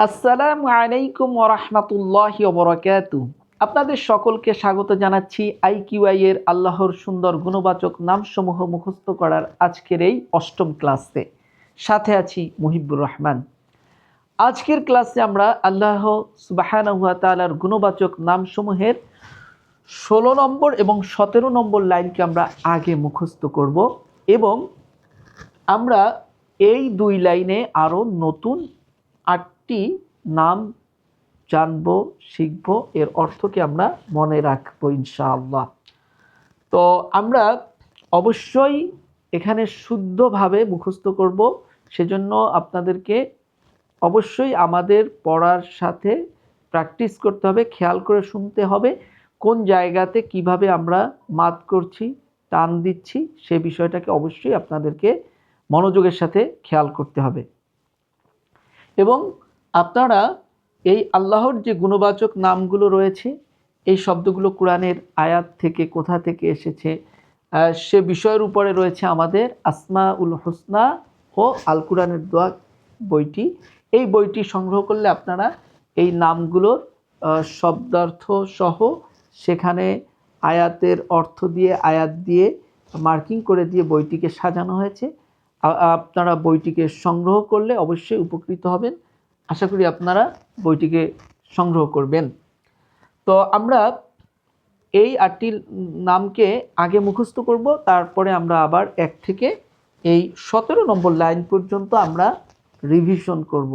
আসসালামু আলাইকুম ওয়া রাহমাতুল্লাহি ওয়া বারাকাতুহু। আপনাদের সকলকে স্বাগত জানাচ্ছি আইকিউআই এর আল্লাহর সুন্দর গুণবাচক নামসমূহ মুখস্থ করার আজকের এই ৮ম ক্লাসে। সাথে আছি মুহিব্বুর রহমান। আজকের ক্লাসে আমরা আল্লাহ সুবহানাহু ওয়া তাআলার গুণবাচক নামসমূহের ১৬ নম্বর এবং ১৭ নম্বর লাইনকে আমরা আগে মুখস্থ করব এবং আমরা এই দুই লাইনে আরও নতুন ৮টি নাম জানবো, শিখবো, এর অর্থকে আমরা মনে রাখবো ইনশাআল্লাহ। তো আমরা অবশ্যই এখানে শুদ্ধভাবে মুখস্থ করব, সেজন্য আপনাদেরকে অবশ্যই আমাদের পড়ার সাথে প্র্যাকটিস করতে হবে, খেয়াল করে শুনতে হবে কোন জায়গাতে কিভাবে আমরা মাদ করছি, টান দিচ্ছি, সে বিষয়টাকে অবশ্যই আপনাদেরকে মনোযোগের সাথে খেয়াল করতে হবে। এবং আপনারা এই আল্লাহর যে গুণবাচক নামগুলো রয়েছে, এই শব্দগুলো কোরআনের আয়াত থেকে কোথা থেকে এসেছে সে বিষয়ের উপরে রয়েছে আমাদের আসমাউল হুসনা ও আল কুরআনের দোয়া বইটি। এই বইটি সংগ্রহ করলে আপনারা এই নামগুলোর শব্দার্থ সহ সেখানে আয়াতের অর্থ দিয়ে, আয়াত দিয়ে মার্কিং করে দিয়ে বইটিকে সাজানো হয়েছে। আপনারা বইটিকে সংগ্রহ করলে অবশ্যই উপকৃত হবেন। আশা করি আপনারা বইটিকে সংগ্রহ করবেন। তো আমরা এই ৮টি নামকে আগে মুখস্থ করব, তারপরে আমরা আবার ১ থেকে এই ১৭ নম্বর লাইন পর্যন্ত আমরা রিভিশন করব।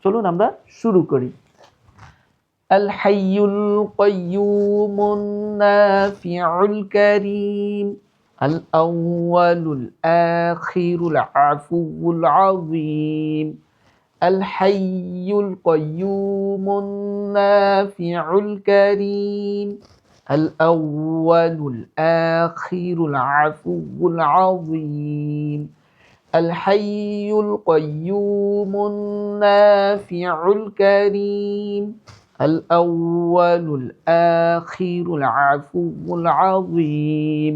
চলুন আমরা শুরু করি। আল হাইয়ুল কাইয়্যুমুন নাফিউল কারীম আল আউয়ালুল আখিরুল আফুউল আযীম الحي القيوم النافع الكريم الأول الآخر العفو العظيم الحي القيوم النافع الكريم الأول الآخر العفو العظيم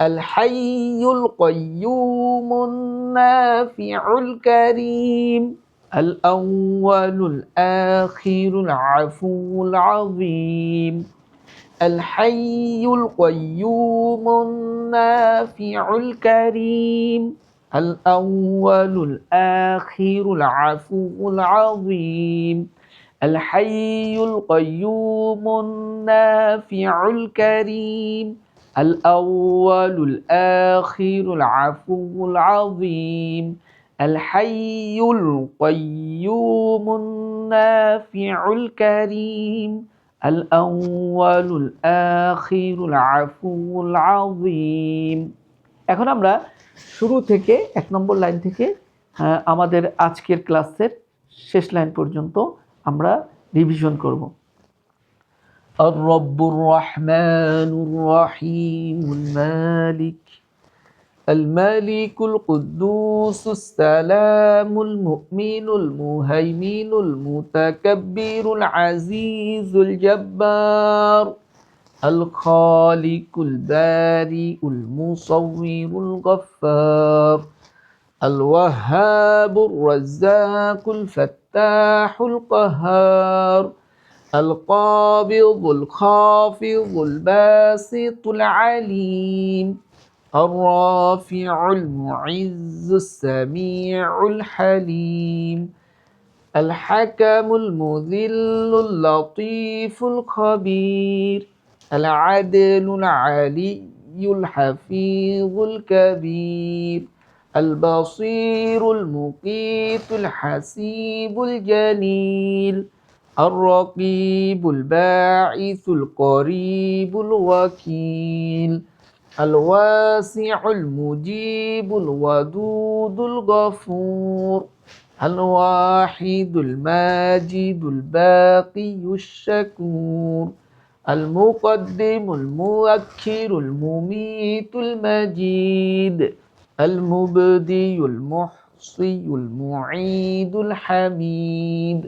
الحي القيوم النافع الكريم الأول الآخر العفو العظيم الحي القيوم النافع الكريم الأول الآخر العفو العظيم الحي القيوم النافع الكريم الأول الآخر العفو العظيم الحي القيوم النافع الكريم الأول الآخر العفو العظيم। এখন আমরা শুরু থেকে ১ নম্বর লাইন থেকে আমাদের আজকের ক্লাসের শেষ লাইন পর্যন্ত আমরা রিভিশন করব। الرب الرحمن الرحيم الملك القدوس السلام المؤمن المهيمن المتكبر العزيز الجبار الخالق البارئ المصور الغفار الوهاب الرزاق الفتاح القهار القابض الخافض الباسط العليم الرافع المعز السميع الحليم الحكم المذل اللطيف الخبير العدل العلي الحفيظ الكبير البصير المقيت الحسيب الجليل الرقيب الباعث القريب الوكيل الواسع المجيب الودود الغفور الواحد الماجد الباقي الشكور المقدم المؤخر المميت المجيد المبدي المحصي المعيد الحميد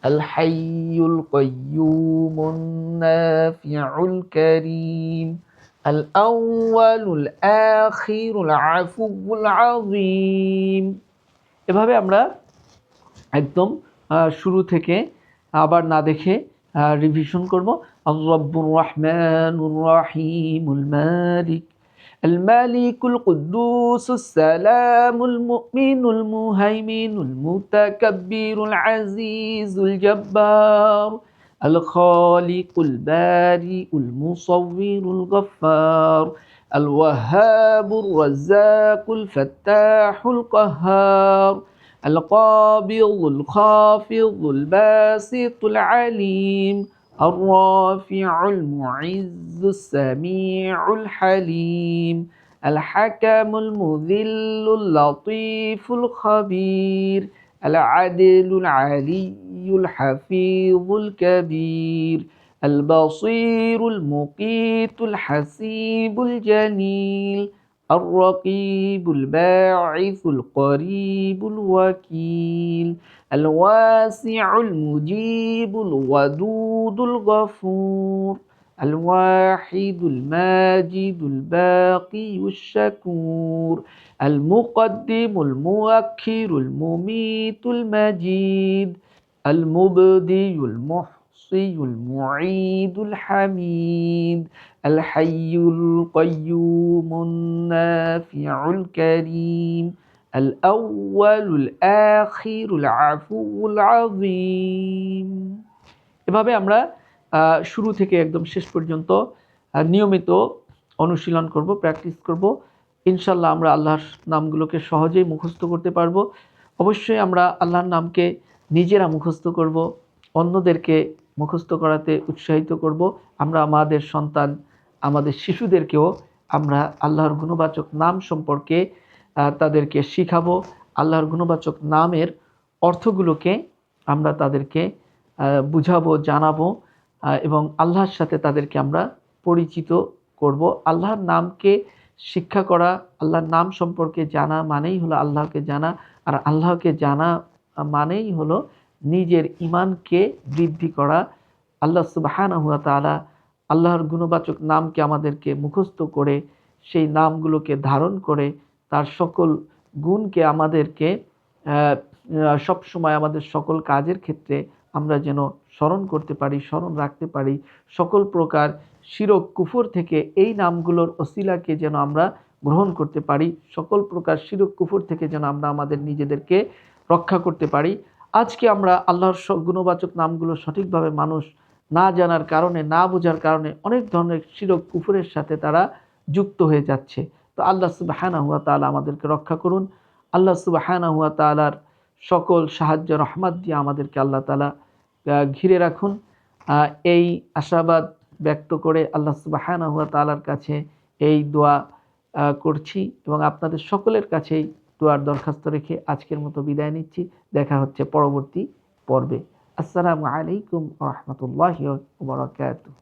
الحي القيوم النافع الكريم الأول الآخر العفو العظيم। এভাবে আমরা একদম শুরু থেকে আবার না দেখে রিভিশন করব। আর-রাব্বুর রহমানুর রহিমুল মালিক الملك القدوس السلام المؤمن المهيمن المتكبر العزيز الجبار الخالق البارئ المصور الغفار الوهاب الرزاق الفتاح القهار القابض الخافض الباسط العليم الرافع المعز السميع الحليم الحكم المذل اللطيف الخبير العدل العلي الحفيظ الكبير البصير المقيت الحسيب الجليل الرقيب الباعث القريب الوكيل الواسع المجيب الودود الغفور الواحد الماجد الباقي الشكور المقدم المؤخر المميت المجيد المبدي المحصي المعيد الحميد الحي القيوم النافع الكريم الأول الآخر العفو العظيم। এভাবে আমরা শুরু থেকে একদম শেষ পর্যন্ত নিয়মিত অনুশীলন করব, প্র্যাকটিস করব। ইনশাল্লাহ আমরা আল্লাহর নামগুলোকে সহজেই মুখস্থ করতে পারবো। অবশ্যই আমরা আল্লাহর নামকে নিজেরা মুখস্থ করব, অন্যদেরকে মুখস্থ করাতে উৎসাহিত করব। আমরা আমাদের সন্তান, আমাদের শিশুদেরকেও আমরা আল্লাহর গুণবাচক নাম সম্পর্কে তাদেরকে শিখাবো। আল্লাহর গুণবাচক নামের অর্থগুলোকে আমরা তাদেরকে বুঝাবো, জানাবো এবং আল্লাহর সাথে তাদেরকে আমরা পরিচিত করব। আল্লাহর নামকে শিক্ষা করা, আল্লাহর নাম সম্পর্কে জানা মানেই হলো আল্লাহকে জানা, আর আল্লাহকে জানা মানেই হলো নিজের ঈমানকে বৃদ্ধি করা। আল্লাহ সুবহানাহু ওয়া তাআলা আল্লাহর গুণবাচক নামকে আমাদেরকে মুখস্থ করে সেই নামগুলোকে ধারণ করে তার সকল গুণকে আমাদেরকে সব সময় আমাদের সকল কাজের ক্ষেত্রে আমরা যেন স্মরণ করতে পারি, স্মরণ রাখতে পারি। সকল প্রকার শিরক কুফর থেকে এই নামগুলোর ওসিলাকে যেন আমরা গ্রহণ করতে পারি, সকল প্রকার শিরক কুফর থেকে যেন আমরা আমাদের নিজেদেরকে রক্ষা করতে পারি। আজকে আমরা আল্লাহর গুণবাচক নামগুলো সঠিকভাবে মানুষ না জানার কারণে, না বোঝার কারণে অনেক ধরনের শিরক কুফরের সাথে তারা যুক্ত হয়ে যাচ্ছে। তো আল্লাহ সুবহানাহু ওয়া তাআলা আমাদেরকে রক্ষা করুন। আল্লাহ সুবহানাহু ওয়া তাআলার সকল সাহায্য রহমত দিয়ে আমাদেরকে আল্লাহ তাআলা ঘিরে রাখুন। এই আশাবাদ ব্যক্ত করে আল্লাহ সুবহানাহু ওয়া তাআলার কাছে এই দোয়া করছি এবং আপনাদের সকলের কাছেই দোয়ার দরখাস্ত রেখে আজকের মতো বিদায় নিচ্ছি। দেখা হচ্ছে পরবর্তী পর্বে। আসসালামু আলাইকুম ওয়া রাহমাতুল্লাহি ওয়া বারাকাতুহু।